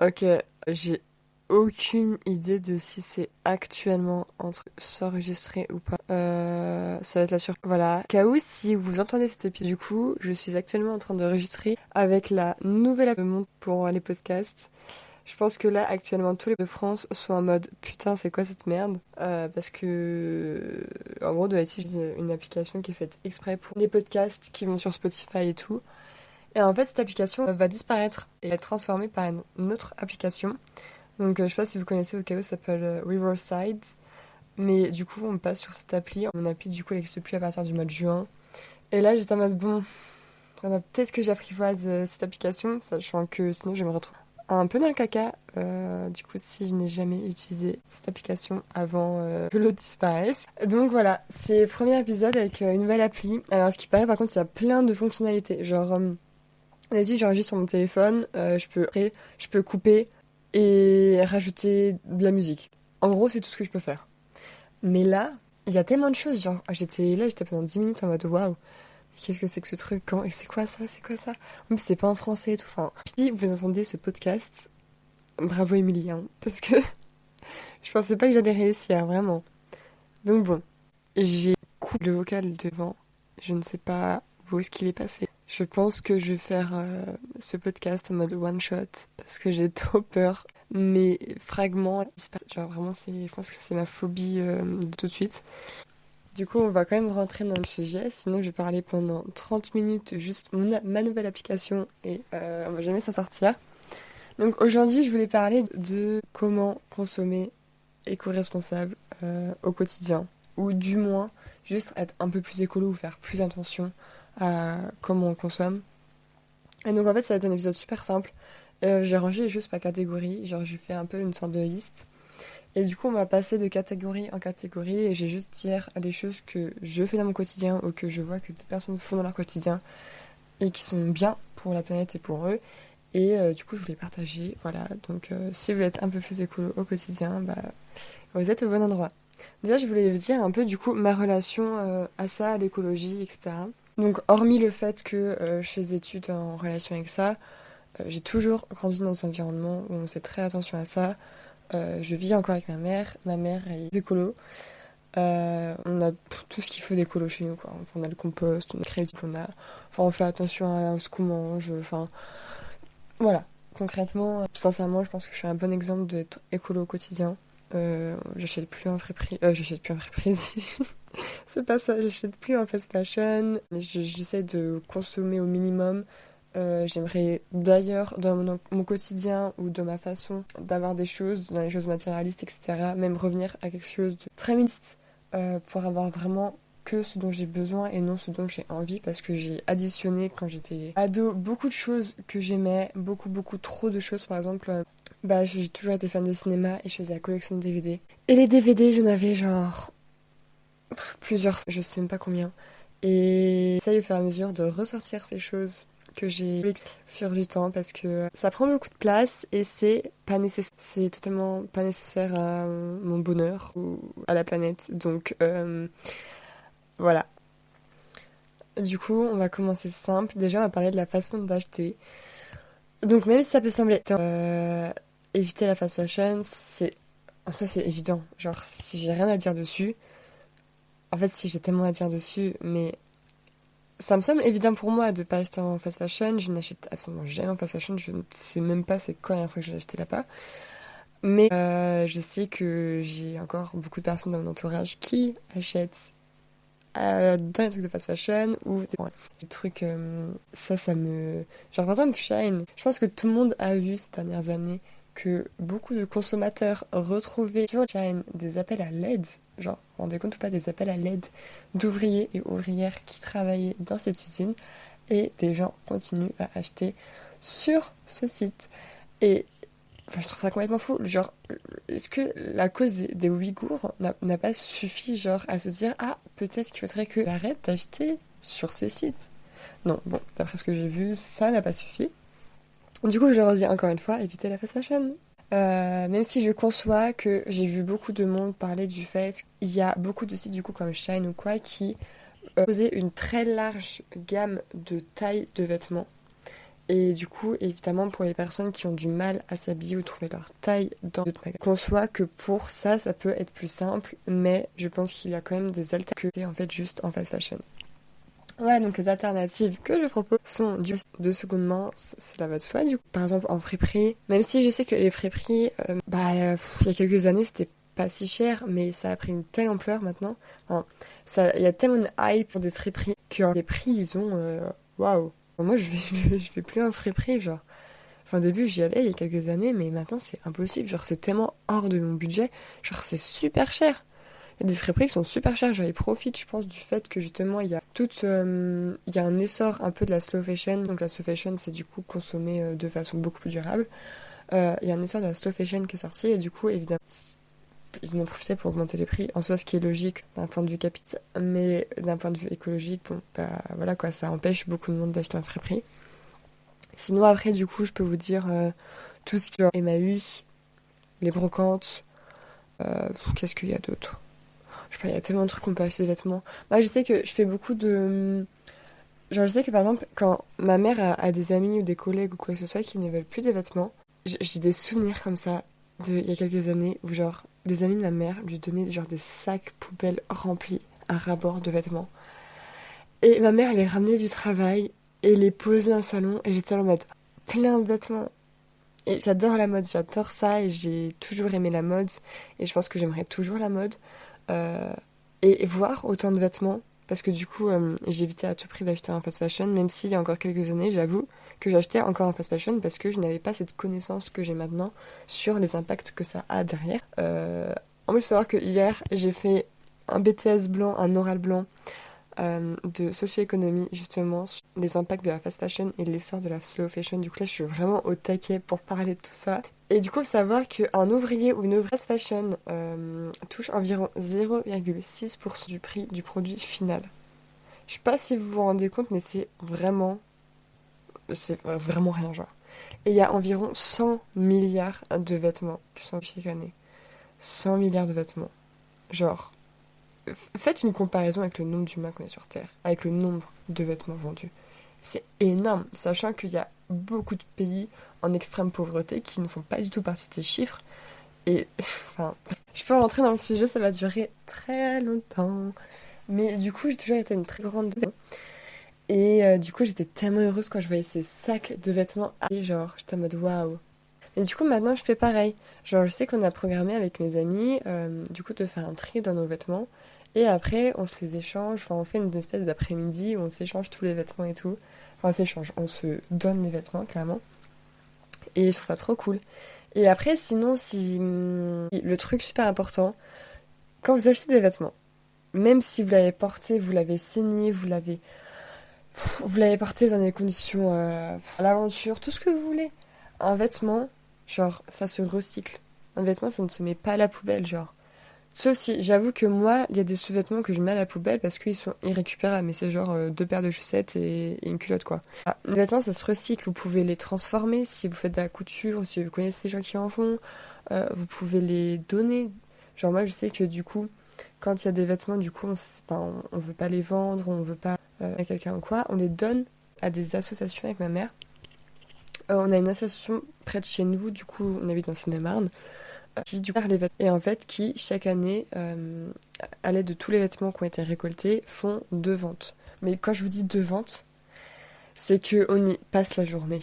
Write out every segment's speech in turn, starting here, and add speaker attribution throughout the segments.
Speaker 1: Ok, j'ai aucune idée de si c'est actuellement en train de s'enregistrer ou pas. Ça va être la surprise. Voilà. Cas où, si vous entendez cet épisode, du coup, je suis actuellement en train d'enregistrer avec la nouvelle app de Monde pour les podcasts. Je pense que là, actuellement, tous les de France sont en mode putain, c'est quoi cette merde? Parce que, en gros, de j'utilise une application qui est faite exprès pour les podcasts qui vont sur Spotify et tout. Et en fait, cette application va disparaître et être transformée par une autre application. Donc, je sais pas si vous connaissez au cas où, ça s'appelle Riverside. Mais du coup, on passe sur cette appli. Mon appli, du coup, elle n'existe plus à partir du mois de juin. Et là, j'étais en mode bon, peut-être que j'apprivoise cette application, sachant que sinon, je vais me retrouver un peu dans le caca. Du coup, si je n'ai jamais utilisé cette application avant que l'autre disparaisse. Donc voilà, c'est le premier épisode avec une nouvelle appli. Alors, ce qui paraît, par contre, il y a plein de fonctionnalités. Genre, vas-y, j'enregistre sur mon téléphone, je peux couper et rajouter de la musique. En gros, c'est tout ce que je peux faire. Mais là, il y a tellement de choses. Genre, j'étais pendant 10 minutes en mode waouh, qu'est-ce que c'est que ce truc? Et c'est quoi ça? C'est quoi ça? En plus, c'est pas en français et tout. Enfin, si vous entendez ce podcast, bravo Émilie, hein, parce que je pensais pas que j'allais réussir, vraiment. Donc bon, j'ai coupé le vocal devant. Je ne sais pas où est-ce qu'il est passé. Je pense que je vais faire ce podcast en mode one shot parce que j'ai trop peur. Mes fragments, genre vraiment, je pense que c'est ma phobie de tout de suite. Du coup, on va quand même rentrer dans le sujet, sinon je vais parler pendant 30 minutes juste ma nouvelle application et on va jamais s'en sortir. Donc aujourd'hui, je voulais parler de comment consommer éco-responsable au quotidien, ou du moins juste être un peu plus écolo ou faire plus attention à comment on consomme. Et donc en fait, ça va être un épisode super simple. J'ai rangé les choses par catégorie, genre j'ai fait un peu une sorte de liste. Et du coup, on va passer de catégorie en catégorie et j'ai juste dire les choses que je fais dans mon quotidien ou que je vois que d'autres personnes font dans leur quotidien et qui sont bien pour la planète et pour eux. Et du coup, je voulais partager. Voilà, donc si vous êtes un peu plus écolo au quotidien, bah, vous êtes au bon endroit. Déjà, je voulais vous dire un peu du coup ma relation à ça, à l'écologie, etc. Donc, hormis le fait que je fais des études en relation avec ça, j'ai toujours grandi dans un environnement où on fait très attention à ça. Je vis encore avec ma mère. Ma mère est écolo. On a tout ce qu'il faut d'écolo chez nous, quoi. Enfin, on a le compost, on a le crédit, enfin, on fait attention à ce qu'on mange. Enfin, voilà. Concrètement, sincèrement, je pense que je suis un bon exemple d'être écolo au quotidien. J'achète plus en friperie. C'est pas ça, j'achète plus en fast fashion. J'essaie de consommer au minimum. J'aimerais d'ailleurs, dans mon quotidien ou dans ma façon d'avoir des choses, dans les choses matérialistes, etc., même revenir à quelque chose de très mixte pour avoir vraiment que ce dont j'ai besoin et non ce dont j'ai envie, parce que j'ai additionné quand j'étais ado beaucoup de choses que j'aimais, beaucoup trop de choses. Par exemple, bah, j'ai toujours été fan de cinéma et je faisais la collection de DVD. Et les DVD, j'en avais genre plusieurs, je sais même pas combien. Et j'essaye au fur et à mesure de ressortir ces choses que j'ai au fur du temps parce que ça prend beaucoup de place et c'est pas nécessaire. C'est totalement pas nécessaire à mon bonheur ou à la planète. Donc voilà. Du coup, on va commencer simple. Déjà, on va parler de la façon d'acheter. Donc même si ça peut sembler éviter la fast fashion, c'est évident. Genre si j'ai rien à dire dessus, en fait si j'ai tellement à dire dessus, mais ça me semble évident pour moi de pas acheter en fast fashion. Je n'achète absolument jamais en fast fashion. Je ne sais même pas c'est quand la dernière fois que j'ai acheté là-bas. Mais je sais que j'ai encore beaucoup de personnes dans mon entourage qui achètent dans les trucs de fast fashion ou des trucs. Ça me. Genre par exemple, Shine. Je pense que tout le monde a vu ces dernières années que beaucoup de consommateurs retrouvaient sur Shine des appels à l'aide. Genre, vous vous rendez compte ou pas, des appels à l'aide d'ouvriers et ouvrières qui travaillaient dans cette usine et des gens continuent à acheter sur ce site. Et enfin, je trouve ça complètement fou. Genre, est-ce que la cause des Ouïghours n'a pas suffi, genre, à se dire, ah, peut-être qu'il faudrait que j'arrête d'acheter sur ces sites? Non, bon, d'après ce que j'ai vu, ça n'a pas suffi. Du coup, je redis encore une fois, évitez la fast fashion. Même si je conçois que j'ai vu beaucoup de monde parler du fait qu'il y a beaucoup de sites du coup comme Shine ou quoi qui proposaient une très large gamme de tailles de vêtements Et du coup, évidemment, pour les personnes qui ont du mal à s'habiller ou trouver leur taille dans d'autres magasins, conçoit que pour ça, ça peut être plus simple, mais je pense qu'il y a quand même des alternatives en fait juste en fast fashion. Ouais, donc les alternatives que je propose sont du de seconde main, c'est la va de soi du coup. Par exemple, en friperie, même si je sais que les friperies, il y a quelques années, c'était pas si cher, mais ça a pris une telle ampleur maintenant. Enfin, il y a tellement de hype pour des friperies que les prix, ils ont, waouh. Moi, je vais plus en friperie, genre. Enfin, au début, j'y allais il y a quelques années, mais maintenant, c'est impossible. Genre, c'est tellement hors de mon budget. Genre, c'est super cher. Il y a des friperies qui sont super chères. Genre, ils profitent, je pense, du fait que justement, il y a un essor un peu de la slow fashion. Donc, la slow fashion, c'est du coup consommé de façon beaucoup plus durable. Il y a un essor de la slow fashion qui est sorti, et du coup, évidemment, ils en ont profité pour augmenter les prix. En soi, ce qui est logique d'un point de vue capital, mais d'un point de vue écologique, bon, bah voilà quoi, ça empêche beaucoup de monde d'acheter un friperie. Sinon, après, du coup, je peux vous dire tout ce qui est genre Emmaüs, les brocantes, qu'est-ce qu'il y a d'autre? Je sais pas, il y a tellement de trucs qu'on peut acheter des vêtements. Moi, je sais que je fais beaucoup de... Genre, je sais que par exemple, quand ma mère a des amis ou des collègues ou quoi que ce soit qui ne veulent plus des vêtements, j'ai des souvenirs comme ça il y a quelques années où, genre, les amis de ma mère lui donnaient genre des sacs poubelles remplis à ras-bord de vêtements. Et ma mère, elle les ramenait du travail et les posait dans le salon et j'étais en mode plein de vêtements. Et j'adore la mode, j'adore ça et j'ai toujours aimé la mode et je pense que j'aimerais toujours la mode. Euh, et voir autant de vêtements, parce que du coup, j'évitais à tout prix d'acheter en fast fashion, même s'il y a encore quelques années, j'avoue que j'achetais encore en fast fashion parce que je n'avais pas cette connaissance que j'ai maintenant sur les impacts que ça a derrière. En plus, il faut savoir que hier, j'ai fait un BTS blanc, un oral blanc de socio-économie, justement, sur les impacts de la fast fashion et l'essor de la slow fashion. Du coup, là, je suis vraiment au taquet pour parler de tout ça. Et du coup, savoir qu'un ouvrier ou une ouvrière fast fashion touche environ 0,6% du prix du produit final. Je sais pas si vous vous rendez compte, mais c'est vraiment rien, genre. Et il y a environ 100 milliards de vêtements qui sont chaque année. 100 milliards de vêtements. Genre, faites une comparaison avec le nombre d'humains qu'on est sur Terre, avec le nombre de vêtements vendus. C'est énorme, sachant qu'il y a beaucoup de pays en extrême pauvreté qui ne font pas du tout partie de ces chiffres. Et enfin, je peux rentrer dans le sujet, ça va durer très longtemps. Mais du coup, j'ai toujours été une très grande fan. Et du coup, j'étais tellement heureuse quand je voyais ces sacs de vêtements. Et genre, j'étais en mode waouh. Et du coup, maintenant, je fais pareil. Genre, je sais qu'on a programmé avec mes amis, du coup, de faire un tri dans nos vêtements. Et après, on se les échange. Enfin, on fait une espèce d'après-midi où on s'échange tous les vêtements et tout. Enfin, on s'échange. On se donne les vêtements, clairement. Et je trouve ça trop cool. Et après, sinon, si le truc super important, quand vous achetez des vêtements, même si vous l'avez porté, vous l'avez saigné, vous l'avez porté dans des conditions à l'aventure, tout ce que vous voulez, un vêtement, genre, ça se recycle. Un vêtement, ça ne se met pas à la poubelle, genre. Sauf si, j'avoue que moi, il y a des sous-vêtements que je mets à la poubelle parce qu'ils sont irrécupérables, mais c'est genre deux paires de chaussettes et une culotte, quoi. Ah, les vêtements, ça se recycle, vous pouvez les transformer si vous faites de la couture ou si vous connaissez des gens qui en font. Vous pouvez les donner. Genre, moi, je sais que du coup, quand il y a des vêtements, du coup, on veut pas les vendre, on veut pas à quelqu'un ou quoi, on les donne à des associations avec ma mère. On a une association près de chez nous, du coup, on habite dans Seine-et-Marne qui du coup perd les vêtements et en fait qui chaque année à l'aide de tous les vêtements qui ont été récoltés font deux ventes. Mais quand je vous dis deux ventes, c'est que on y passe la journée.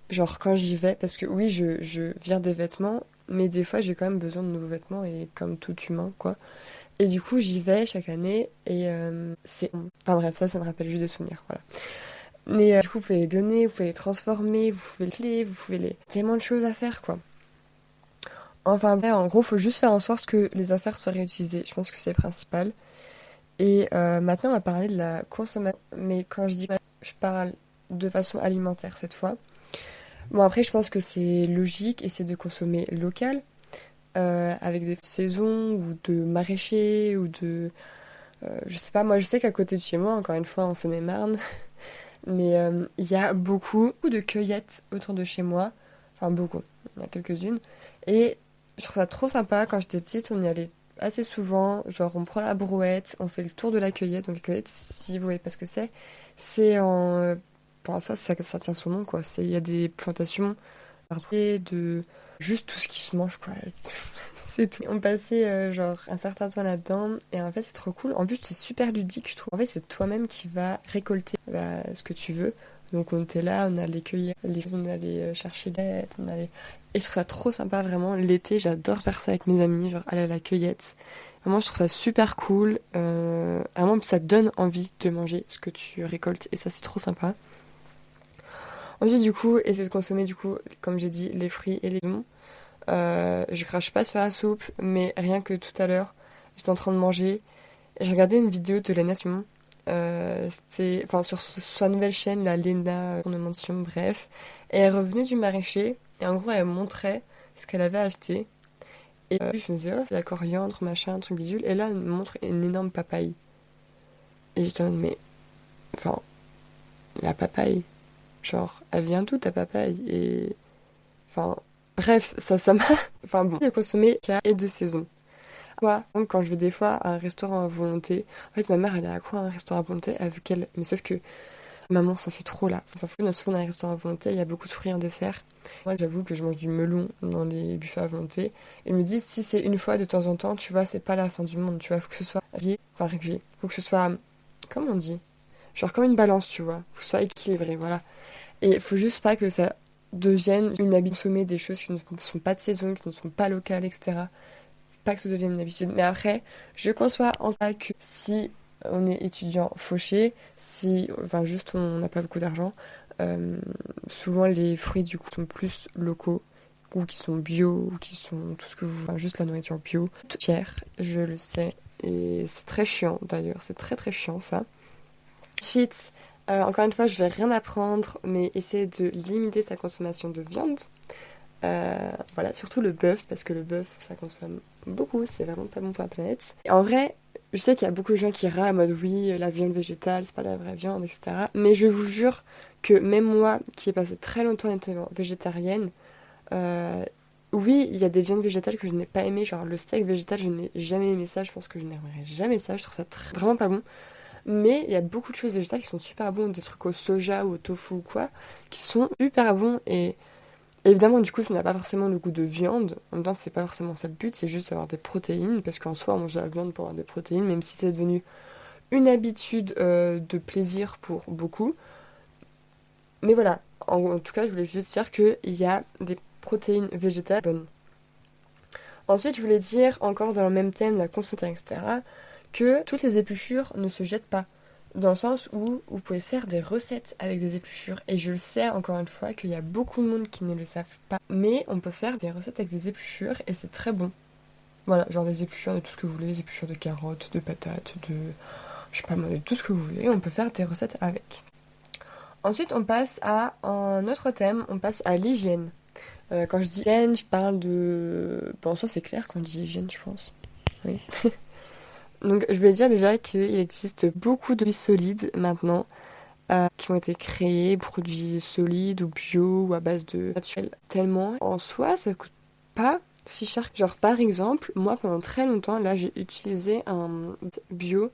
Speaker 1: Genre quand j'y vais, parce que oui je viens des vêtements, mais des fois j'ai quand même besoin de nouveaux vêtements et comme tout humain quoi. Et du coup j'y vais chaque année et enfin bref ça me rappelle juste des souvenirs voilà. Mais du coup vous pouvez les donner, vous pouvez les transformer, vous pouvez les clés, vous pouvez les tellement de choses à faire quoi. Enfin, bref, en gros, faut juste faire en sorte que les affaires soient réutilisées. Je pense que c'est le principal. Et maintenant, on va parler de la consommation. Mais quand je dis je parle de façon alimentaire cette fois. Bon, après, je pense que c'est logique et c'est de consommer local, avec des saisons ou de maraîchers ou de. Je sais pas, moi, je sais qu'à côté de chez moi, encore une fois, en Seine-et-Marne, mais il y a beaucoup de cueillettes autour de chez moi. Enfin, beaucoup. Il y en a quelques-unes. Et je trouve ça trop sympa. Quand j'étais petite, on y allait assez souvent. Genre, on prend la brouette, on fait le tour de la cueillette. Donc, la cueillette, si vous voyez pas ce que c'est en pour ça tient son nom, quoi. Il y a des plantations de juste tout ce qui se mange, quoi. C'est tout. On passait genre un certain temps là-dedans et en fait c'est trop cool. En plus c'est super ludique je trouve. En fait c'est toi-même qui vas récolter ce que tu veux. Donc on était là, on allait cueillir, on allait chercher l'aide, on allait... Et je trouve ça trop sympa vraiment. L'été j'adore faire ça avec mes amis, genre aller à la cueillette. Vraiment je trouve ça super cool. Vraiment ça te donne envie de manger ce que tu récoltes et ça c'est trop sympa. Ensuite du coup, essayer de consommer du coup, comme j'ai dit, les fruits et les légumes. Je crache pas sur la soupe, mais rien que tout à l'heure, j'étais en train de manger et j'ai regardé une vidéo de Lena Simon. C'était, enfin, sur sa nouvelle chaîne, la Lena Ornementation, bref. Et elle revenait du maraîcher et en gros, elle montrait ce qu'elle avait acheté. Et je me disais, oh, c'est la coriandre, machin, un truc bidule. Et là, elle me montre une énorme papaye. Et j'étais en mode, mais, enfin, la papaye, genre, elle vient d'où ta papaye? Et, enfin, bref, ça m'a. Enfin bon, de consommer et de saison. Moi, donc, quand je vais des fois à un restaurant à volonté, en fait, ma mère, elle est à quoi un restaurant à volonté avec elle. Mais sauf que, maman, ça fait trop là. Ça fait souvent dans un restaurant à volonté, il y a beaucoup de fruits en dessert. Moi, j'avoue que je mange du melon dans les buffets à volonté. Et ils me disent, si c'est une fois de temps en temps, tu vois, c'est pas la fin du monde, tu vois, faut que ce soit régulier. Enfin, régulier. Faut que ce soit, comment on dit? Genre comme une balance, tu vois. Faut que ce soit équilibré, voilà. Et il faut juste pas que ça devienne une habitude de consommer des choses qui ne sont pas de saison, qui ne sont pas locales, etc. Pas que ça devienne une habitude. Mais après, je conçois en cas que si on est étudiant fauché, si, enfin juste on n'a pas beaucoup d'argent, souvent les fruits du coup sont plus locaux, ou qui sont bio, ou qui sont tout ce que vous... Enfin, juste la nourriture bio. Tout cher, je le sais. Et c'est très chiant d'ailleurs, c'est très très chiant ça. Ensuite, encore une fois, je vais rien apprendre, mais essayer de limiter sa consommation de viande. Voilà, surtout le bœuf, parce que le bœuf, ça consomme beaucoup, c'est vraiment pas bon pour la planète. Et en vrai, je sais qu'il y a beaucoup de gens qui râlent en mode oui, la viande végétale, c'est pas la vraie viande, etc. Mais je vous jure que même moi, qui ai passé très longtemps en étant végétarienne, oui, il y a des viandes végétales que je n'ai pas aimées, genre le steak végétal, je n'ai jamais aimé ça, je pense que je n'aimerais jamais ça, je trouve ça vraiment pas bon. Mais il y a beaucoup de choses végétales qui sont super bonnes, des trucs au soja ou au tofu ou quoi, qui sont super bons et évidemment du coup ça n'a pas forcément le goût de viande. En même temps c'est pas forcément ça le but, c'est juste d'avoir des protéines parce qu'en soi on mange de la viande pour avoir des protéines, même si c'est devenu une habitude de plaisir pour beaucoup. Mais voilà, en tout cas je voulais juste dire qu'il y a des protéines végétales bonnes. Ensuite je voulais dire encore dans le même thème, la consommation, etc., que toutes les épluchures ne se jettent pas. Dans le sens où vous pouvez faire des recettes avec des épluchures. Et je le sais encore une fois qu'il y a beaucoup de monde qui ne le savent pas. Mais on peut faire des recettes avec des épluchures et c'est très bon. Voilà, genre des épluchures de tout ce que vous voulez, des épluchures de carottes, de patates, de... Je sais pas moi, de tout ce que vous voulez. On peut faire des recettes avec. Ensuite, on passe à un autre thème, on passe à l'hygiène. Quand je dis hygiène, je parle de... Bon, en soi, c'est clair quand je dis hygiène, je pense. Oui. Donc je vais dire déjà qu'il existe beaucoup d'huiles solides maintenant qui ont été créés, produits solides ou bio ou à base de naturel. Tellement en soi ça coûte pas si cher. Genre par exemple, moi pendant très longtemps, là j'ai utilisé un bio.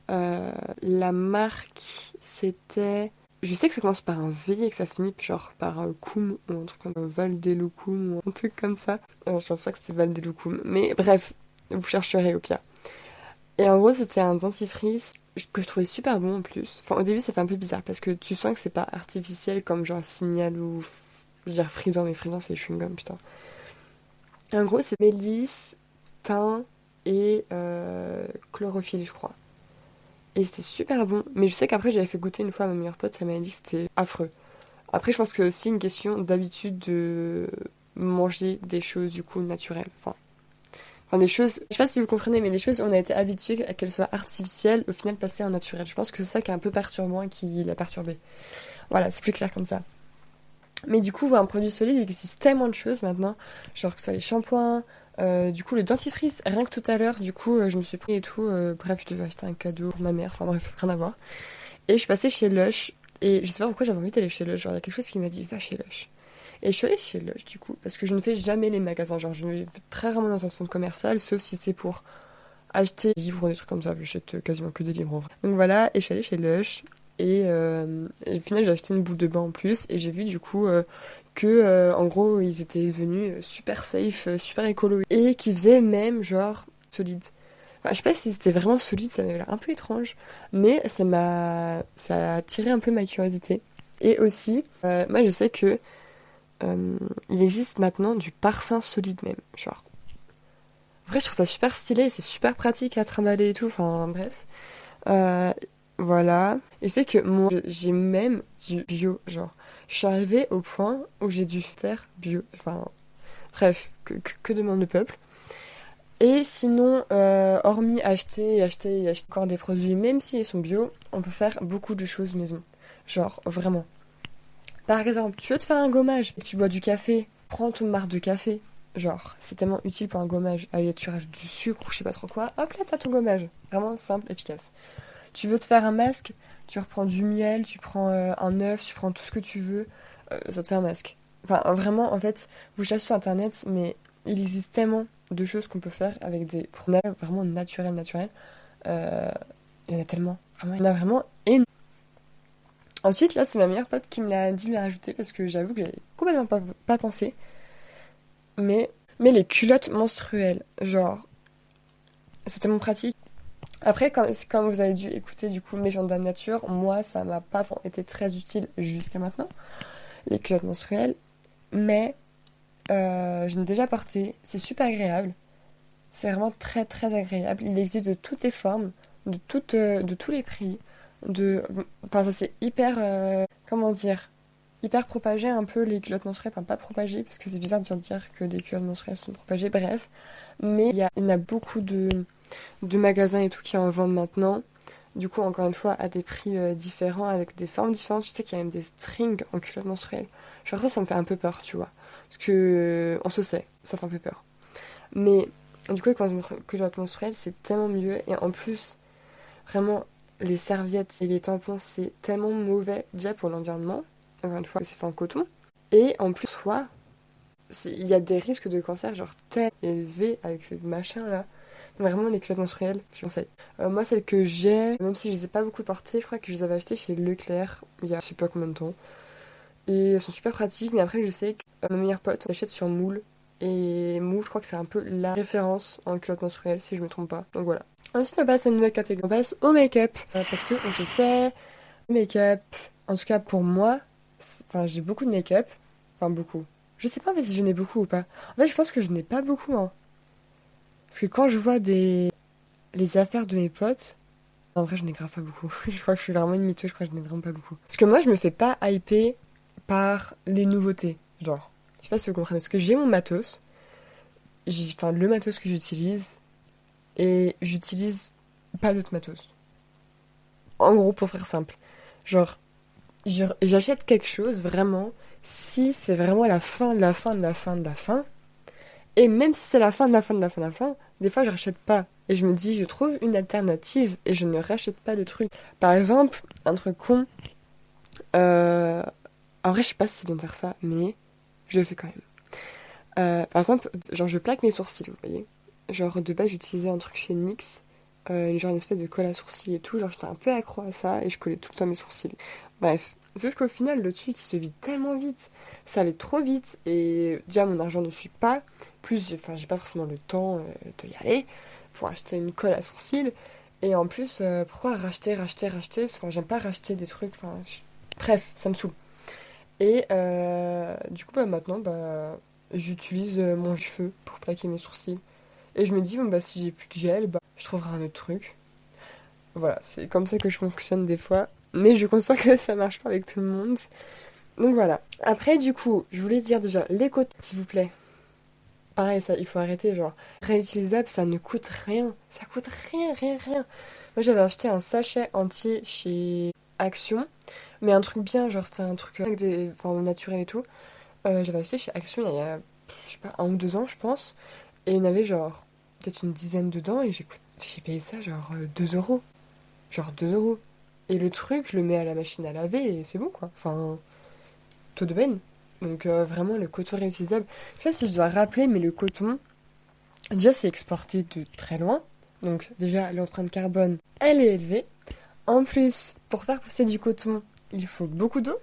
Speaker 1: La marque c'était... Je sais que ça commence par un V et que ça finit genre par Koum ou un truc comme Valdelucum ou un truc comme ça. Je pense pas que c'était Valdelucum. Mais bref, vous chercherez au pire. Et en gros, c'était un dentifrice que je trouvais super bon en plus. Enfin, au début, ça fait un peu bizarre parce que tu sens que c'est pas artificiel comme genre Signal ou. Je veux dire Frisant, mais Frisant, c'est chewing-gum, putain. Et en gros, c'est mélisse, thym et chlorophylle, je crois. Et c'était super bon. Mais je sais qu'après, j'avais fait goûter une fois à ma meilleure pote, ça m'avait dit que c'était affreux. Après, je pense que c'est aussi une question d'habitude de manger des choses du coup naturelles. Enfin, des choses, je sais pas si vous comprenez, mais les choses, on a été habitué à qu'elles soient artificielles, au final passées en naturel. Je pense que c'est ça qui est un peu perturbant et qui l'a perturbé. Voilà, c'est plus clair comme ça. Mais du coup, un produit solide, il existe tellement de choses maintenant, genre que ce soit les shampoings, du coup le dentifrice, rien que tout à l'heure, du coup je me suis pris et tout, bref, je devais acheter un cadeau pour ma mère, enfin bref, rien à voir. Et je suis passée chez Lush, et je sais pas pourquoi j'avais envie d'aller chez Lush, genre il y a quelque chose qui m'a dit va chez Lush. Et je suis allée chez Lush du coup, parce que je ne fais jamais les magasins, genre je vais très rarement dans un centre commercial, sauf si c'est pour acheter des livres ou des trucs comme ça, j'achète quasiment que des livres en vrai. Donc voilà, et je suis allée chez Lush, Et au final, j'ai acheté une boule de bain en plus. Et j'ai vu du coup que, en gros, ils étaient devenus super safe, super écolo. Et qui faisaient même genre solide. Enfin, je sais pas si c'était vraiment solide, ça m'avait l'air un peu étrange. Mais ça a attiré un peu ma curiosité. Et aussi, moi je sais que il existe maintenant du parfum solide même. Genre, en vrai, je trouve ça super stylé, c'est super pratique à trimballer et tout. Enfin, bref. Euh, voilà. Et c'est que moi, j'ai même du bio. Genre, je suis arrivée au point où j'ai dû faire bio. Enfin, bref, que demande le peuple. Et sinon, hormis acheter et acheter et acheter encore des produits, même s'ils sont bio, on peut faire beaucoup de choses maison. Genre, vraiment. Par exemple, tu veux te faire un gommage et tu bois du café, prends ton marc de café. Genre, c'est tellement utile pour un gommage. Allez, tu rajoutes du sucre ou je sais pas trop quoi. Hop là, t'as ton gommage. Vraiment simple, efficace. Tu veux te faire un masque, tu reprends du miel, tu prends un œuf, tu prends tout ce que tu veux. Ça te fait un masque. Enfin, vraiment, en fait, vous cherchez sur internet, mais il existe tellement de choses qu'on peut faire avec des produits vraiment naturels. Euh, il y en a tellement. Vraiment, il y en a vraiment énormément. Ensuite, là, c'est ma meilleure pote qui me l'a dit de la rajouter parce que j'avoue que j'avais complètement pas pensé. Mais les culottes menstruelles, genre, c'est tellement pratique. Après, comme vous avez dû écouter du coup Mes gens de Dame Nature, moi, ça m'a pas été très utile jusqu'à maintenant, les culottes menstruelles. Mais je l'ai déjà porté, c'est super agréable. C'est vraiment très très agréable. Il existe de toutes les formes, de tous les prix. Enfin, ça c'est hyper, comment dire, hyper propagé un peu les culottes menstruelles. Enfin, pas propagé, parce que c'est bizarre de dire que des culottes menstruelles sont propagées, bref. Mais il y en a beaucoup de magasins et tout qui en vendent maintenant. Du coup, encore une fois, à des prix différents, avec des formes différentes. Je sais qu'il y a même des strings en culottes menstruelles. Genre ça me fait un peu peur, tu vois. Parce que, on se sait, ça fait un peu peur. Mais du coup, avec ma culotte menstruelle, c'est tellement mieux. Et en plus, vraiment, les serviettes et les tampons, c'est tellement mauvais, déjà pour l'environnement. Encore une fois, c'est fait en coton. Et en plus, soit, il y a des risques de cancer, genre, tellement élevés avec ces machins-là. Vraiment, les culottes menstruelles, je conseille. Moi, celles que j'ai, même si je les ai pas beaucoup portées, je crois que je les avais achetées chez Leclerc il y a je sais pas combien de temps. Et elles sont super pratiques, mais après, je sais que ma meilleure pote achète sur Moule. Et Moule, je crois que c'est un peu la référence en culotte menstruelle, si je me trompe pas. Donc voilà. Ensuite, on passe à une nouvelle catégorie. On passe au make-up. Parce que, on le sait, le make-up, en tout cas pour moi, enfin, j'ai beaucoup de make-up. Enfin, beaucoup. Je sais pas en fait si je n'ai beaucoup ou pas. En fait, je pense que je n'ai pas beaucoup, hein. Parce que quand je vois les affaires de mes potes, en vrai, je n'ai grave pas beaucoup. Je crois que je suis vraiment une mytho, je crois que je n'ai vraiment pas beaucoup. Parce que moi, je me fais pas hyper par les nouveautés. Genre, je sais pas si vous comprenez. Parce que j'ai mon matos, enfin, le matos que j'utilise, et j'utilise pas d'autres matos. En gros, pour faire simple. Genre, j'achète quelque chose vraiment si c'est vraiment la fin de la fin de la fin de la fin. Et même si c'est la fin de la fin de la fin de la fin, des fois je rachète pas. Et je me dis, je trouve une alternative et je ne rachète pas le truc. Par exemple, un truc con. euh, En vrai, je sais pas si c'est bien de faire ça, mais je le fais quand même. Par exemple, genre je plaque mes sourcils, vous voyez. Genre de base, j'utilisais un truc chez NYX, genre une espèce de colle à sourcils et tout. Genre j'étais un peu accro à ça et je collais tout le temps mes sourcils. Bref. Sauf qu'au final, le truc il se vide tellement vite. Ça allait trop vite et déjà mon argent ne suit pas. Plus, j'ai pas forcément le temps de y aller pour acheter une colle à sourcils. Et en plus, pourquoi racheter? Enfin, j'aime pas racheter des trucs. Enfin, bref, ça me saoule. Et du coup, bah, maintenant, bah, j'utilise mon cheveu pour plaquer mes sourcils. Et je me dis, bon, bah, si j'ai plus de gel, bah, je trouverai un autre truc. Voilà, c'est comme ça que je fonctionne des fois. Mais je consens que ça marche pas avec tout le monde. Donc voilà. Après, du coup, je voulais dire déjà, les cotons, s'il vous plaît. Pareil, ça, il faut arrêter, genre, réutilisable, ça ne coûte rien. Ça coûte rien. Moi, j'avais acheté un sachet entier chez Action, mais un truc bien, genre, c'était un truc avec des, enfin, au naturel et tout. J'avais acheté chez Action il y a, je sais pas, 1 ou 2 ans, je pense. Et il y en avait, genre, peut-être une dizaine dedans, et j'ai payé ça, genre, 2 euros. Genre, 2 euros. Et le truc, je le mets à la machine à laver, et c'est bon, quoi. Enfin, tout de même. Donc vraiment le coton réutilisable. Je sais pas si je dois rappeler, mais le coton, déjà c'est exporté de très loin. Donc déjà l'empreinte carbone, elle est élevée. En plus, Pour faire pousser du coton, il faut beaucoup d'eau.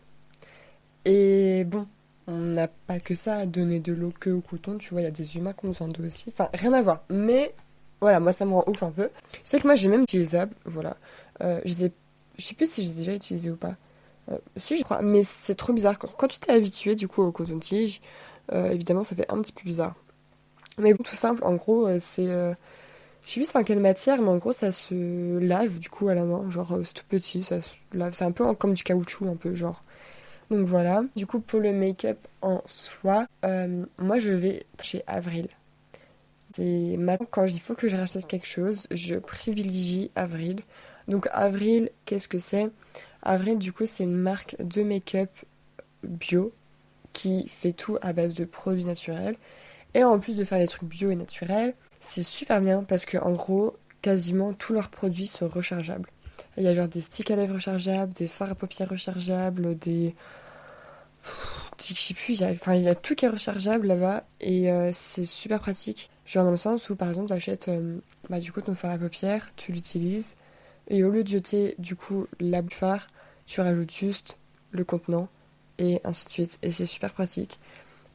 Speaker 1: Et bon, on n'a pas que ça à donner de l'eau que au coton, tu vois, il y a des humains qui ont besoin d'eau aussi. Enfin, rien à voir. Mais voilà, moi ça me rend ouf un peu. C'est que moi j'ai même utilisable, voilà. Je sais plus si j'ai déjà utilisé ou pas. Si, je crois. Mais c'est trop bizarre. Quand tu t'es habitué du coup au coton-tige, évidemment ça fait un petit peu bizarre. Mais bon, tout simple, en gros, je sais plus c'est en quelle matière, mais en gros ça se lave du coup à la main. Genre, c'est tout petit, ça se lave. C'est un peu comme du caoutchouc, un peu, genre. Donc voilà. Du coup, pour le make-up en soi, moi je vais chez Avril. Et maintenant, quand il faut que je rachète quelque chose, je privilégie Avril. Donc Avril, qu'est-ce que c'est? Avril, du coup, c'est une marque de make-up bio qui fait tout à base de produits naturels. Et en plus de faire des trucs bio et naturels, c'est super bien parce que en gros, quasiment tous leurs produits sont rechargeables. Il y a genre des sticks à lèvres rechargeables, des fards à paupières rechargeables, des... Je sais plus, il y a tout qui est rechargeable là-bas et c'est super pratique. Genre dans le sens où par exemple t'achètes bah, du coup ton fard à paupières, tu l'utilises et au lieu de jeter du coup la boule de fard, tu rajoutes juste le contenant et ainsi de suite. Et c'est super pratique.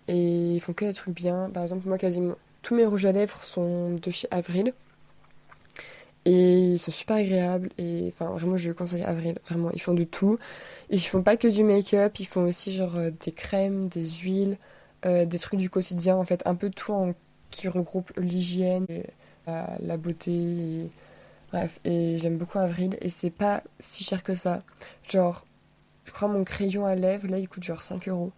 Speaker 1: Et ils font que des trucs bien. Par exemple, moi, quasiment tous mes rouges à lèvres sont de chez Avril. Et ils sont super agréables. Et enfin, vraiment, je conseille Avril. Vraiment, ils font de tout. Ils font pas que du make-up. Ils font aussi, genre, des crèmes, des huiles, des trucs du quotidien. En fait, un peu tout qui regroupe l'hygiène, et, la beauté. Bref, et j'aime beaucoup Avril. Et c'est pas si cher que ça. Genre, je crois mon crayon à lèvres, là, il coûte genre 5 euros.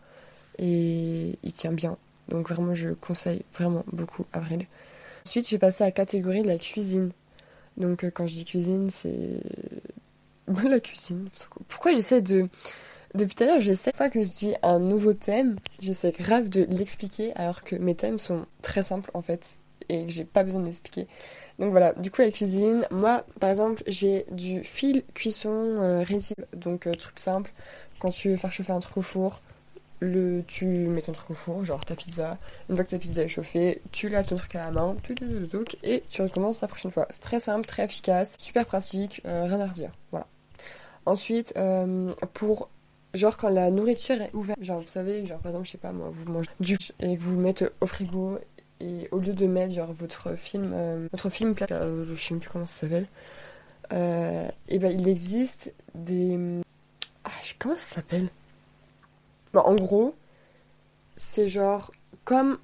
Speaker 1: Et il tient bien. Donc vraiment, je conseille vraiment beaucoup Avril. Ensuite, je vais passer à la catégorie de la cuisine. Donc quand je dis cuisine, c'est la cuisine. Pourquoi j'essaie de... Depuis tout à l'heure, j'essaie, chaque fois que je dis un nouveau thème, j'essaie grave de l'expliquer alors que mes thèmes sont très simples en fait et que j'ai pas besoin de l'expliquer. Donc voilà, du coup la cuisine, moi par exemple j'ai du fil cuisson réutilisable, donc truc simple, quand tu veux faire chauffer un truc au four, tu mets ton truc au four, genre ta pizza. Une fois que ta pizza est chauffée, tu laves ton truc à la main, et tu recommences la prochaine fois. C'est très simple, très efficace, super pratique, rien à redire. Voilà. Ensuite, pour genre quand la nourriture est ouverte, genre vous savez, genre par exemple, je sais pas moi, vous mangez du et que vous le mettez au frigo. Et au lieu de mettre genre votre film plat, je sais même plus comment ça s'appelle, et ben il existe des, comment ça s'appelle? Bon, en gros, c'est genre comme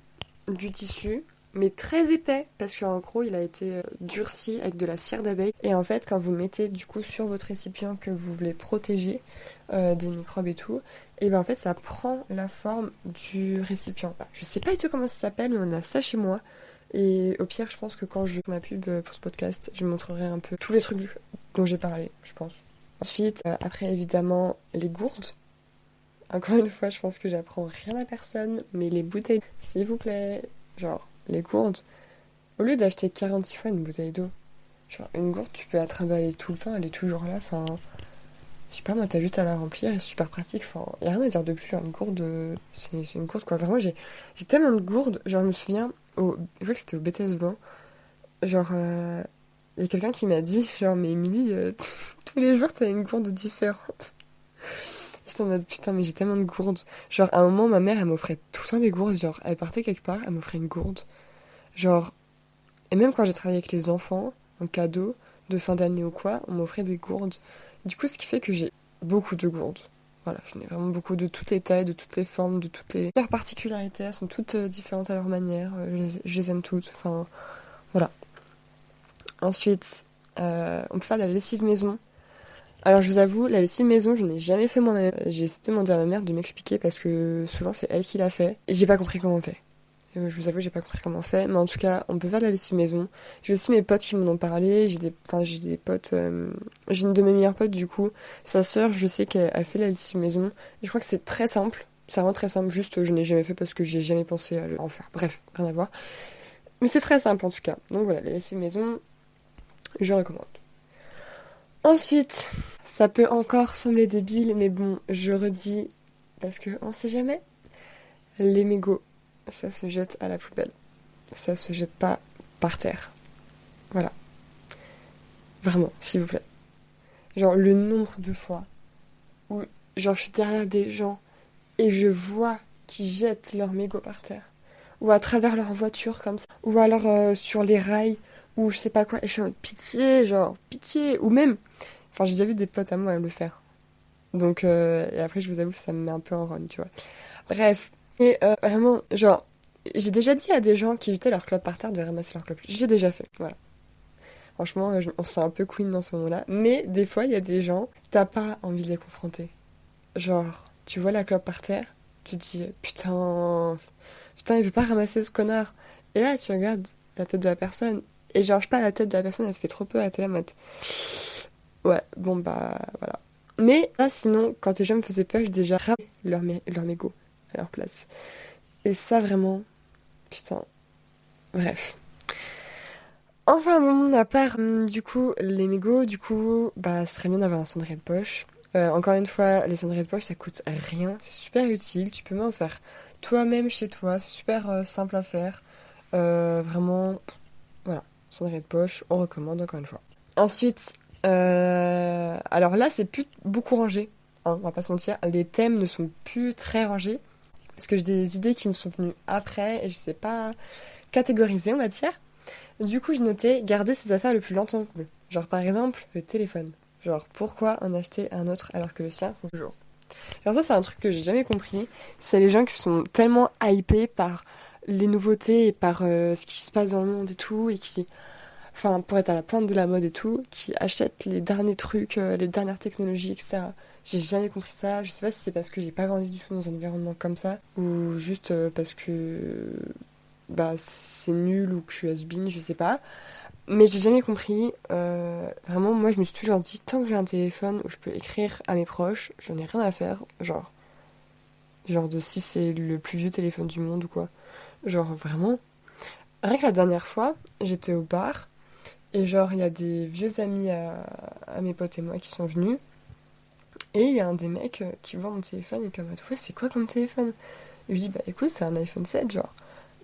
Speaker 1: du tissu, mais très épais, parce qu'en gros, il a été durci avec de la cire d'abeille. Et en fait, quand vous mettez du coup sur votre récipient que vous voulez protéger des microbes et tout, et ben en fait, ça prend la forme du récipient. Je sais pas du tout comment ça s'appelle, mais on a ça chez moi. Et au pire, je pense que quand je fais ma pub pour ce podcast, je montrerai un peu tous les trucs dont j'ai parlé, je pense. Ensuite, après, évidemment, les gourdes. Encore une fois, je pense que j'apprends rien à personne, mais les bouteilles, s'il vous plaît, genre les gourdes, au lieu d'acheter 46 fois une bouteille d'eau, genre une gourde, tu peux la trimballer tout le temps, elle est toujours là, enfin, je sais pas, moi, t'as juste à la remplir, et c'est super pratique, enfin, y a rien à dire de plus, genre une gourde, c'est une gourde, quoi. Vraiment, j'ai tellement de gourdes, genre, je me souviens, je crois que c'était au BTS Blanc, genre, y a quelqu'un qui m'a dit, genre, mais Émilie, tous les jours, t'as une gourde différente. J'étais en mode putain, mais j'ai tellement de gourdes. Genre, à un moment, ma mère, elle m'offrait tout le temps des gourdes. Genre, elle partait quelque part, elle m'offrait une gourde. Genre, et même quand j'ai travaillé avec les enfants, en cadeau, de fin d'année ou quoi, on m'offrait des gourdes. Du coup, ce qui fait que j'ai beaucoup de gourdes. Voilà, j'en ai vraiment beaucoup de toutes les tailles, de toutes les formes, de toutes les... Leurs particularités, elles sont toutes différentes à leur manière. Je les aime toutes. Enfin, voilà. Ensuite, on peut faire de la lessive maison. Alors je vous avoue, la lessive maison, je n'ai jamais fait moi-même. J'ai essayé de demander à ma mère de m'expliquer parce que souvent c'est elle qui l'a fait. Et j'ai pas compris comment on fait. Je vous avoue, j'ai pas compris comment on fait. Mais en tout cas, on peut faire de la lessive maison. J'ai aussi mes potes qui m'en ont parlé. J'ai des potes... J'ai une de mes meilleures potes du coup. Sa sœur, je sais qu'elle a fait la lessive maison. Et je crois que c'est très simple. C'est vraiment très simple. Juste, je n'ai jamais fait parce que j'ai jamais pensé à en faire. Bref, rien à voir. Mais c'est très simple en tout cas. Donc voilà, la lessive maison, je recommande. Ensuite, ça peut encore sembler débile, mais bon, je redis, parce que on sait jamais, les mégots, ça se jette à la poubelle. Ça se jette pas par terre. Voilà. Vraiment, s'il vous plaît. Genre, le nombre de fois où, genre, je suis derrière des gens et je vois qu'ils jettent leur mégot par terre. Ou à travers leur voiture, comme ça. Ou alors sur les rails, ou je sais pas quoi. Et je suis en mode pitié, genre, pitié. Ou même, enfin, j'ai déjà vu des potes à moi le faire. Donc, et après, je vous avoue, ça me met un peu en rogne, tu vois. Bref. Et vraiment, genre, j'ai déjà dit à des gens qui jetaient leur clope par terre de ramasser leur clope. J'ai déjà fait, voilà. Franchement, on se sent un peu queen dans ce moment-là. Mais des fois, il y a des gens, t'as pas envie de les confronter. Genre, tu vois la clope par terre, tu te dis, putain, il veut pas ramasser ce connard. Et là, tu regardes la tête de la personne. Et genre, je sais pas, la tête de la personne, elle te fait trop peur, elle te la mate. Ouais, bon, bah, voilà. Mais là, sinon, quand les gens me faisaient peur, j'ai déjà ramené leur mégot à leur place. Et ça, vraiment, putain, bref. Enfin bon, à part du coup les mégots, du coup, bah, ce serait bien d'avoir un cendrier de poche. Encore une fois, les cendriers de poche, ça coûte rien, c'est super utile, tu peux même en faire toi-même chez toi, c'est super simple à faire. Vraiment, voilà, cendrier de poche, on recommande encore une fois. Ensuite, alors là, c'est plus beaucoup rangé, hein, on va pas se mentir, les thèmes ne sont plus très rangés, parce que j'ai des idées qui me sont venues après, et je sais pas catégoriser, on va dire. Du coup, je notais garder ses affaires le plus longtemps possible. Genre, par exemple, le téléphone. Genre, pourquoi en acheter un autre alors que le sien fonctionne toujours? Genre, ça, c'est un truc que j'ai jamais compris. C'est les gens qui sont tellement hypés par les nouveautés et par ce qui se passe dans le monde et tout, et qui, enfin, pour être à la pointe de la mode et tout, qui achètent les derniers trucs, les dernières technologies, etc. J'ai jamais compris ça. Je sais pas si c'est parce que j'ai pas grandi du tout dans un environnement comme ça, ou juste parce que bah c'est nul ou que je suis has-been, je sais pas. Mais j'ai jamais compris. Vraiment, moi je me suis toujours dit, tant que j'ai un téléphone où je peux écrire à mes proches, j'en ai rien à faire. Genre de si c'est le plus vieux téléphone du monde ou quoi. Genre vraiment. Rien que la dernière fois, j'étais au bar et genre il y a des vieux amis à mes potes et moi qui sont venus. Et il y a un des mecs qui voit mon téléphone et comme ouais, c'est quoi comme téléphone? Et je dis, bah écoute, c'est un iPhone 7, genre.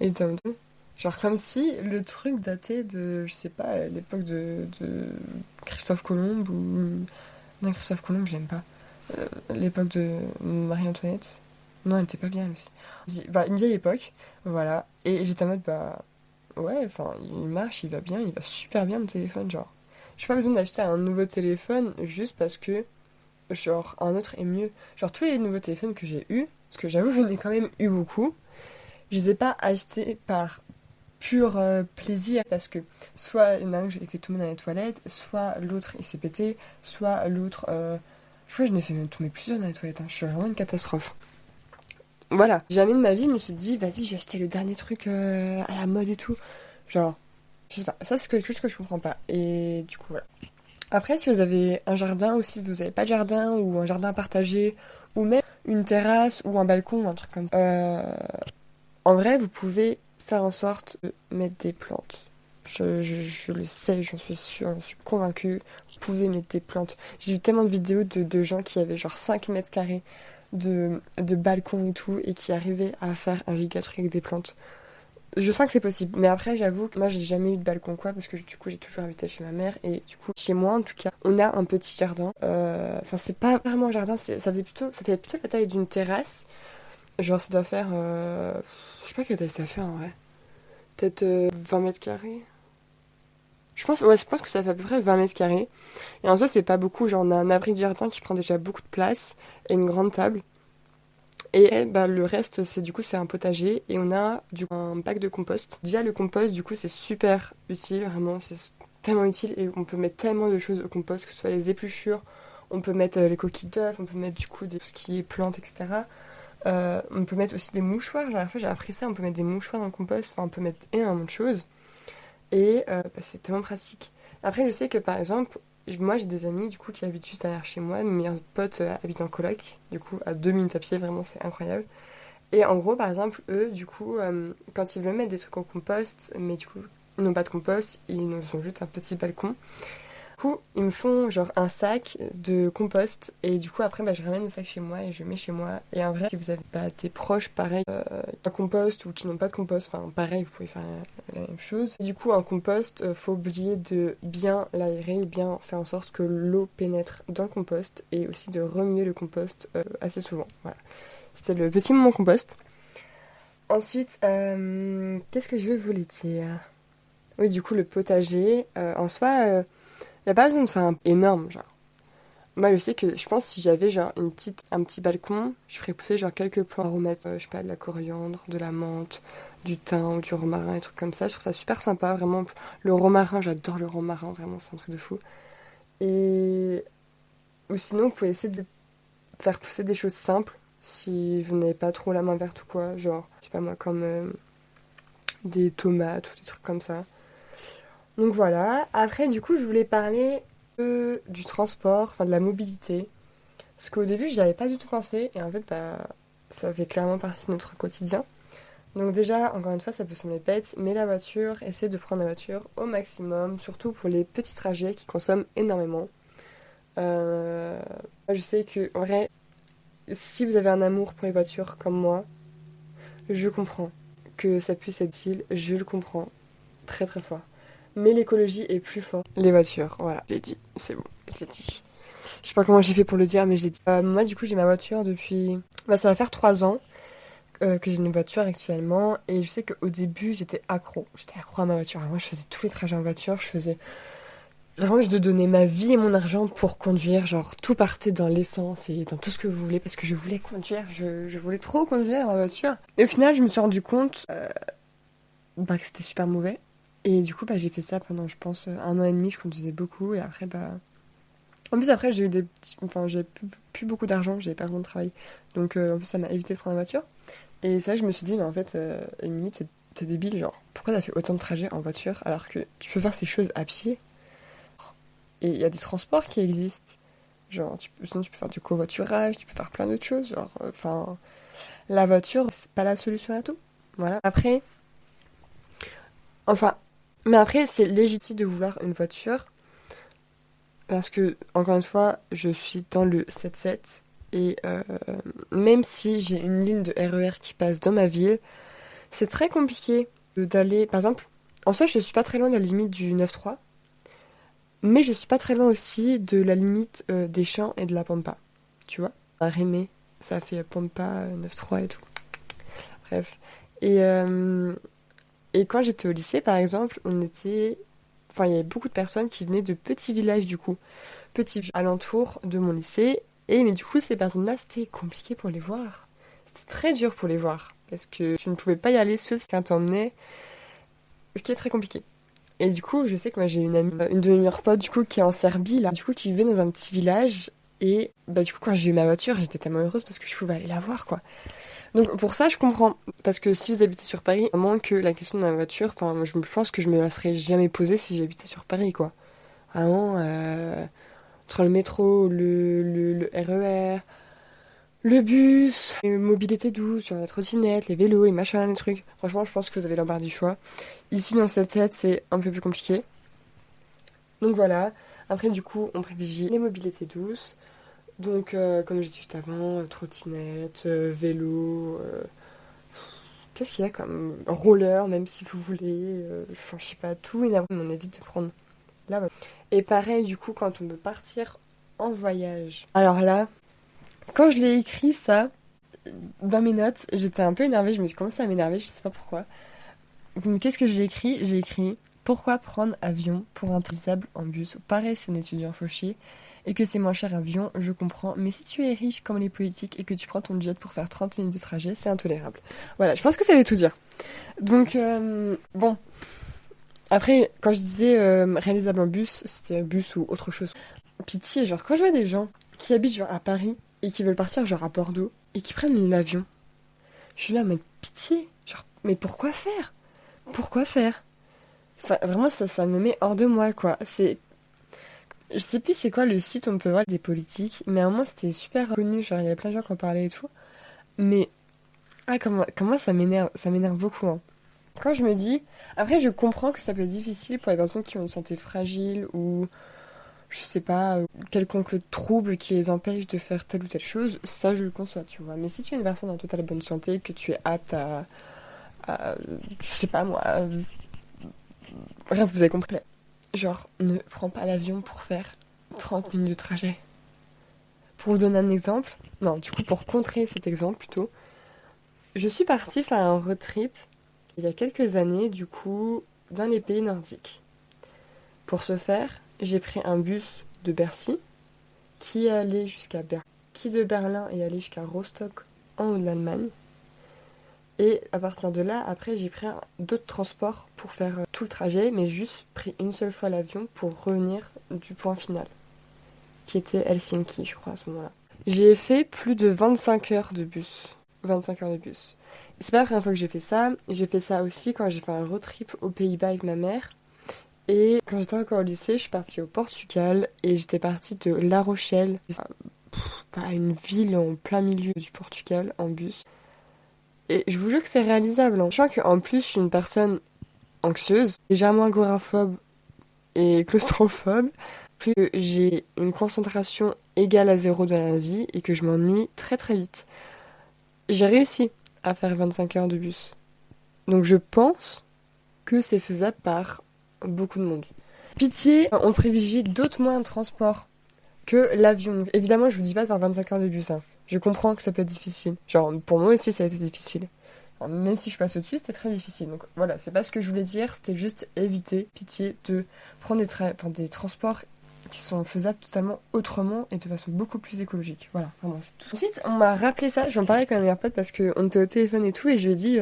Speaker 1: Et il était en mode, genre comme si le truc datait de, je sais pas, l'époque de Christophe Colomb ou... Non, Christophe Colomb, je l'aime pas. L'époque de Marie-Antoinette. Non, elle était pas bien, elle aussi. Bah, une vieille époque, voilà. Et j'étais en mode, bah, ouais, enfin, il marche, il va bien, il va super bien, mon téléphone, genre. J'ai pas besoin d'acheter un nouveau téléphone juste parce que, genre, un autre est mieux. Genre, tous les nouveaux téléphones que j'ai eus, parce que j'avoue, j'en ai quand même eu beaucoup, je les ai pas achetés par pur plaisir parce que soit il y en a un que j'ai fait tomber dans les toilettes, soit l'autre il s'est pété, soit l'autre. Je crois que je n'ai fait même tomber plusieurs dans les toilettes, hein. Je suis vraiment une catastrophe. Voilà. Jamais de ma vie je me suis dit, vas-y, je vais acheter le dernier truc à la mode et tout. Genre, je sais pas. Ça, c'est quelque chose que je comprends pas. Et du coup, voilà. Après, si vous avez un jardin ou si vous n'avez pas de jardin ou un jardin partagé ou même une terrasse ou un balcon ou un truc comme ça, en vrai, vous pouvez faire en sorte de mettre des plantes. Je le sais, j'en suis sûre, j'en suis convaincue. Vous pouvez mettre des plantes. J'ai vu tellement de vidéos de gens qui avaient genre 5 mètres carrés de balcon et tout et qui arrivaient à faire un giga truc avec des plantes. Je sens que c'est possible, mais après j'avoue que moi j'ai jamais eu de balcon quoi parce que du coup j'ai toujours habité chez ma mère et du coup chez moi en tout cas on a un petit jardin. Enfin c'est pas vraiment un jardin, ça fait plutôt la taille d'une terrasse. Genre, ça doit faire. Je sais pas quelle taille ça fait en vrai. Peut-être 20 mètres carrés. Je pense que ça fait à peu près 20 mètres carrés. Et en soi, c'est pas beaucoup. Genre, on a un abri de jardin qui prend déjà beaucoup de place et une grande table. Et bah, le reste, c'est du coup, c'est un potager. Et on a du coup, un bac de compost. Déjà, le compost, du coup, c'est super utile. Vraiment, c'est tellement utile. Et on peut mettre tellement de choses au compost, que ce soit les épluchures, on peut mettre les coquilles d'œufs, on peut mettre du coup tout ce qui est plantes, etc. On peut mettre aussi des mouchoirs. La dernière fois, j'ai appris ça. On peut mettre des mouchoirs dans le compost. Enfin, on peut mettre énormément de choses. Et bah, c'est tellement pratique. Après, je sais que par exemple, moi j'ai des amis du coup qui habitent juste derrière chez moi. Mes meilleurs potes habitent en coloc. Du coup, à 2 minutes à pied, vraiment, c'est incroyable. Et en gros, par exemple, eux, du coup, quand ils veulent mettre des trucs en compost, mais du coup, ils n'ont pas de compost, ils ont juste un petit balcon. Du coup, ils me font genre un sac de compost et du coup après je ramène le sac chez moi et je mets chez moi. Et en vrai, si vous avez des proches pareil, un compost ou qui n'ont pas de compost, enfin pareil, vous pouvez faire la même chose. Et du coup, un compost, faut oublier de bien l'aérer, bien faire en sorte que l'eau pénètre dans le compost et aussi de remuer le compost assez souvent. Voilà. C'était le petit moment compost. Ensuite, qu'est-ce que je voulais dire? Oui, du coup, le potager, en soi, il n'y a pas besoin de faire un énorme, genre. Moi, je sais que je pense que si j'avais genre un petit balcon, je ferais pousser genre quelques plantes aromatiques, je sais pas, de la coriandre, de la menthe, du thym ou du romarin, et trucs comme ça. Je trouve ça super sympa, vraiment. Le romarin, j'adore le romarin, vraiment, c'est un truc de fou. Et ou sinon, vous pouvez essayer de faire pousser des choses simples si vous n'avez pas trop la main verte ou quoi, genre, je sais pas moi, comme des tomates ou des trucs comme ça. Donc voilà. Après, du coup, je voulais parler du transport, enfin de la mobilité. Parce qu'au début, j'y avais pas du tout pensé. Et en fait, bah, ça fait clairement partie de notre quotidien. Donc déjà, encore une fois, ça peut sembler bête, mais la voiture, essayez de prendre la voiture au maximum, surtout pour les petits trajets qui consomment énormément. Euh, Moi, je sais que, en vrai, si vous avez un amour pour les voitures comme moi, je comprends que ça puisse être utile, je le comprends très très fort. Mais l'écologie est plus forte. Les voitures, voilà, je l'ai dit, c'est bon, je l'ai dit. Je sais pas comment j'ai fait pour le dire, mais je l'ai dit. Moi, du coup, j'ai ma voiture depuis. Bah, ça va faire 3 ans que j'ai une voiture actuellement. Et je sais qu'au début, j'étais accro. J'étais accro à ma voiture. Alors, moi, je faisais tous les trajets en voiture. Je faisais. Vraiment, je donnais ma vie et mon argent pour conduire. Genre, tout partait dans l'essence et dans tout ce que vous voulez. Parce que je voulais conduire. Je voulais trop conduire ma voiture. Et au final, je me suis rendu compte bah, que c'était super mauvais. Et du coup, bah, j'ai fait ça pendant, je pense, 1 an et demi. Je conduisais beaucoup. Et après, bah. En plus, après, j'ai eu des petits. Enfin, j'ai plus beaucoup d'argent, j'avais pas vraiment de travail. Donc, en plus, ça m'a évité de prendre la voiture. Et ça, je me suis dit, mais en fait, limite, t'es débile, genre, pourquoi t'as fait autant de trajets en voiture alors que tu peux faire ces choses à pied? Et il y a des transports qui existent. Genre, sinon, tu peux faire du covoiturage, tu peux faire plein d'autres choses. Genre, enfin, la voiture, c'est pas la solution à tout. Voilà. Après, enfin, mais après, c'est légitime de vouloir une voiture. Parce que, encore une fois, je suis dans le 7-7 et même si j'ai une ligne de RER qui passe dans ma ville, c'est très compliqué d'aller. Par exemple, en soi, je suis pas très loin de la limite du 9-3, mais je suis pas très loin aussi de la limite des champs et de la pampa. Tu vois? À Rémé, ça fait pampa 9-3 et tout. Bref. Et, euh, et quand j'étais au lycée, par exemple, on était. Enfin, il y avait beaucoup de personnes qui venaient de petits villages, du coup. Petits alentours de mon lycée. Et mais du coup, ces personnes-là, c'était compliqué pour les voir. C'était très dur pour les voir. Parce que tu ne pouvais pas y aller sauf si quelqu'un t'emmenait. Ce qui est très compliqué. Et du coup, je sais que moi, j'ai une amie, une de mes meilleures potes, du coup, qui est en Serbie, là. Du coup, qui vivait dans un petit village. Et bah, du coup, quand j'ai eu ma voiture, j'étais tellement heureuse parce que je pouvais aller la voir, quoi. Donc, pour ça, je comprends. Parce que si vous habitez sur Paris, à moins que la question de ma voiture, enfin, moi, je pense que je me la serais jamais posée si j'habitais sur Paris, quoi. Vraiment, entre le métro, le RER, le bus, les mobilités douces, genre la trottinette, les vélos, les machins, les trucs. Franchement, je pense que vous avez l'embarras du choix. Ici, dans cette tête, c'est un peu plus compliqué. Donc voilà. Après, du coup, on privilégie les mobilités douces. Donc, comme j'ai dit juste avant, trottinette, vélo, qu'est-ce qu'il y a comme roller, même si vous voulez, enfin, je sais pas, tout. Et après, on évite de prendre la voiture. Et pareil, du coup, quand on veut partir en voyage. Alors là, quand je l'ai écrit ça, dans mes notes, j'étais un peu énervée, je me suis commencé à m'énerver, je sais pas pourquoi. Donc, qu'est-ce que j'ai écrit? J'ai écrit pourquoi prendre avion pour un traçable en bus? Pareil, si on est étudiant fauché et que c'est moins cher avion, je comprends. Mais si tu es riche comme les politiques et que tu prends ton jet pour faire 30 minutes de trajet, c'est intolérable. Voilà, je pense que ça veut tout dire. Donc, bon. Après, quand je disais réalisable en bus, c'était bus ou autre chose. Pitié, genre, quand je vois des gens qui habitent genre à Paris et qui veulent partir genre à Bordeaux et qui prennent l'avion, je suis là, mais pitié, genre, mais pourquoi faire? Pourquoi faire? Enfin, vraiment, ça me met hors de moi, quoi. Je sais plus c'est quoi le site où on peut voir des politiques, mais à un moment c'était super connu, genre il y avait plein de gens qui en parlaient et tout. Mais, comment ça m'énerve beaucoup, hein. Quand je me dis, après je comprends que ça peut être difficile pour les personnes qui ont une santé fragile ou je sais pas, quelconque trouble qui les empêche de faire telle ou telle chose, ça je le conçois, tu vois. Mais si tu es une personne en totale bonne santé, que tu es apte je sais pas moi, bref, vous avez compris. Genre, ne prends pas l'avion pour faire 30 minutes de trajet. Pour vous donner un exemple, non, du coup, pour contrer cet exemple plutôt, je suis partie faire un road trip il y a quelques années, du coup, dans les pays nordiques. Pour ce faire, j'ai pris un bus de Bercy qui allait jusqu'à Berlin, qui de Berlin est allé jusqu'à Rostock en haut de l'Allemagne. Et à partir de là, après, j'ai pris d'autres transports pour faire tout le trajet, mais juste pris une seule fois l'avion pour revenir du point final, qui était Helsinki, je crois, à ce moment-là. J'ai fait plus de 25 heures de bus. 25 heures de bus. Et c'est pas la première fois que j'ai fait ça. J'ai fait ça aussi quand j'ai fait un road trip aux Pays-Bas avec ma mère. Et quand j'étais encore au lycée, je suis partie au Portugal et j'étais partie de La Rochelle, une ville en plein milieu du Portugal, en bus. Et je vous jure que c'est réalisable. Je sens qu'en plus, je suis une personne anxieuse, légèrement agoraphobe et claustrophobe. Plus j'ai une concentration égale à zéro dans la vie et que je m'ennuie très très vite. J'ai réussi à faire 25 heures de bus. Donc je pense que c'est faisable par beaucoup de monde. Pitié, on privilégie d'autres moyens de transport que l'avion. Évidemment, je vous dis pas de faire 25 heures de bus. Hein. Je comprends que ça peut être difficile. Genre, pour moi aussi, ça a été difficile. Alors, même si je passe au-dessus, c'était très difficile. Donc voilà, c'est pas ce que je voulais dire. C'était juste éviter, pitié, de prendre des transports qui sont faisables totalement autrement et de façon beaucoup plus écologique. Voilà, vraiment, c'est tout. Ensuite, on m'a rappelé ça. J'en parlais avec ma meilleure pote parce qu'on était au téléphone et tout. Et je lui ai dit,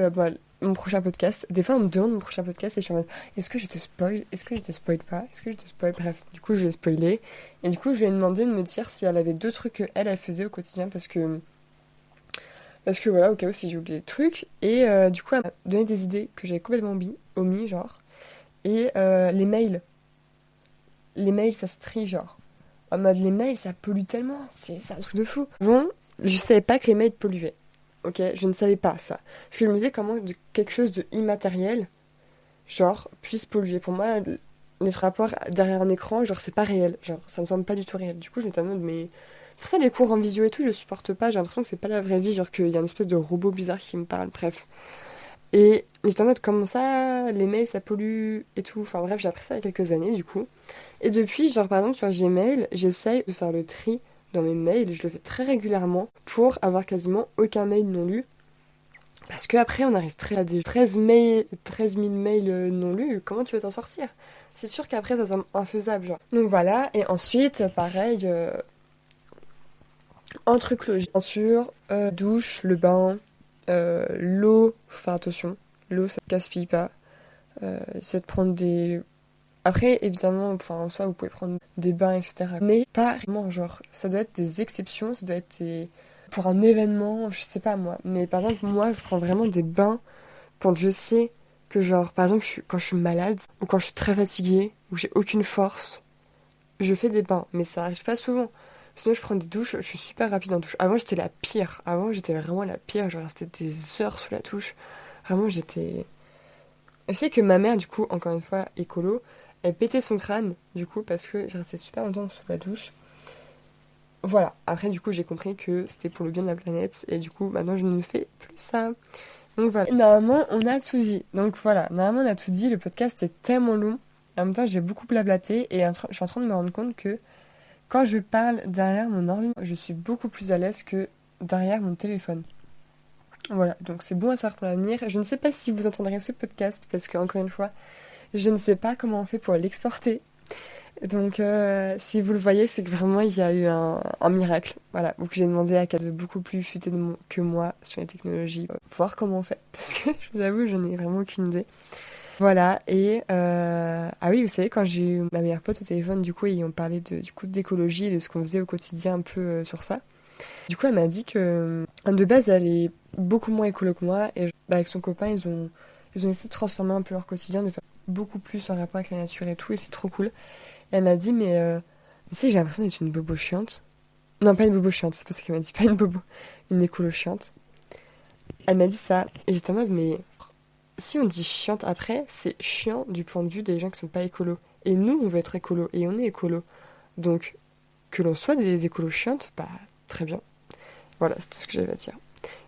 Speaker 1: mon prochain podcast. Des fois, on me demande mon prochain podcast et je suis en mode, est-ce que je te spoil? Est-ce que je te spoil pas? Est-ce que je te spoil? Bref, du coup, je l'ai spoilé. Et du coup, je lui ai demandé de me dire si elle avait deux trucs qu'elle faisait au quotidien parce que voilà, au cas où si j'ai oublié des trucs. Et du coup, elle m'a donné des idées que j'avais complètement omis, genre. Et les mails. Les mails, ça se trie, genre. En mode, les mails, ça pollue tellement. C'est un truc de fou. Bon, je savais pas que les mails polluaient. Ok, je ne savais pas ça. Parce que je me disais comment quelque chose de immatériel, genre, puisse polluer. Pour moi, notre rapport derrière un écran, genre, c'est pas réel. Genre, ça me semble pas du tout réel. Du coup, je m'étais en mode, mais. Pour ça, les cours en visio et tout, je supporte pas. J'ai l'impression que c'est pas la vraie vie. Genre, qu'il y a une espèce de robot bizarre qui me parle. Bref. Et j'étais en mode, comment ça, les mails, ça pollue et tout. Enfin, bref, j'ai appris ça il y a quelques années, du coup. Et depuis, genre, par exemple, sur Gmail, j'essaye de faire le tri dans mes mails. Je le fais très régulièrement pour avoir quasiment aucun mail non lu. Parce qu'après, on arrive à des 13 000 mails non lus. Comment tu veux t'en sortir? C'est sûr qu'après, ça semble infaisable, genre. Donc voilà. Et ensuite, pareil, un truc logique. Bien sûr, douche, le bain, l'eau. Faut faire attention. L'eau, ça ne gaspille pas. Essaie de prendre des... Après, évidemment, enfin, en soi, vous pouvez prendre des bains, etc. Mais pas vraiment, genre, ça doit être des exceptions, ça doit être pour un événement, je sais pas moi. Mais par exemple, moi, je prends vraiment des bains quand je sais que, genre, par exemple, quand je suis malade, ou quand je suis très fatiguée, ou j'ai aucune force, je fais des bains. Mais ça arrive pas souvent. Sinon, je prends des douches, je suis super rapide en douche. Avant, j'étais la pire. Avant, j'étais vraiment la pire. Je restais des heures sous la douche. Vraiment, j'étais... Je sais que ma mère, du coup, encore une fois, écolo, elle pétait son crâne, du coup, parce que je restais super longtemps sous la douche. Voilà. Après, du coup, j'ai compris que c'était pour le bien de la planète. Et du coup, maintenant, je ne fais plus ça. Donc voilà. Normalement, on a tout dit. Donc voilà. Normalement, on a tout dit. Le podcast est tellement long. En même temps, j'ai beaucoup blablaté. Et je suis en train de me rendre compte que quand je parle derrière mon ordinateur, je suis beaucoup plus à l'aise que derrière mon téléphone. Voilà. Donc c'est bon à savoir pour l'avenir. Je ne sais pas si vous entendrez ce podcast parce que, encore une fois, je ne sais pas comment on fait pour l'exporter. Donc, si vous le voyez, c'est que vraiment il y a eu un miracle. Voilà, donc j'ai demandé à quelqu'un de beaucoup plus futé que moi sur les technologies, voir comment on fait. Parce que je vous avoue, je n'ai vraiment aucune idée. Voilà, et ah oui, vous savez, quand j'ai eu ma meilleure pote au téléphone, du coup, et on parlait du coup d'écologie, de ce qu'on faisait au quotidien un peu sur ça. Du coup, elle m'a dit que de base, elle est beaucoup moins écolo que moi, et avec son copain, ils ont essayé de transformer un peu leur quotidien, de faire beaucoup plus en rapport avec la nature et tout, et c'est trop cool. Elle m'a dit, mais tu sais, j'ai l'impression d'être une bobo chiante. Non, pas une bobo chiante, c'est pas ça qu'elle m'a dit, pas une bobo, une écolo chiante. Elle m'a dit ça, et j'étais en mode, mais si on dit chiante après, c'est chiant du point de vue des gens qui sont pas écolos. Et nous, on veut être écolo, et on est écolo. Donc, que l'on soit des écolos chiantes, bah, très bien. Voilà, c'est tout ce que j'avais à dire.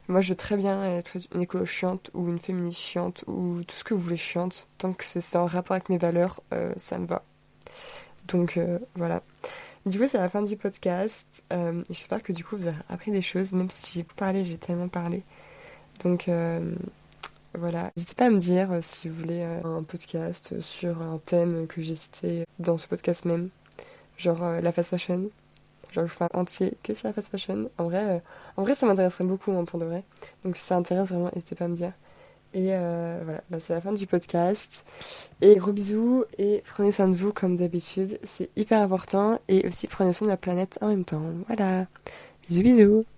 Speaker 1: Moi, je veux très bien être une écolo chiante ou une féministe chiante ou tout ce que vous voulez chiante. Tant que c'est en rapport avec mes valeurs, ça me va. Donc, voilà. Du coup, c'est la fin du podcast. J'espère que du coup, vous aurez appris des choses, même si j'ai parlé, j'ai tellement parlé. Donc, voilà. N'hésitez pas à me dire si vous voulez un podcast sur un thème que j'ai cité dans ce podcast même, genre la fast fashion. Genre, je fais un entier que sur la fast fashion. En vrai ça m'intéresserait beaucoup, hein, pour de vrai. Donc, si ça intéresse vraiment, n'hésitez pas à me dire. Et voilà, bah, c'est la fin du podcast. Et gros bisous et prenez soin de vous comme d'habitude. C'est hyper important. Et aussi prenez soin de la planète en même temps. Voilà. Bisous bisous.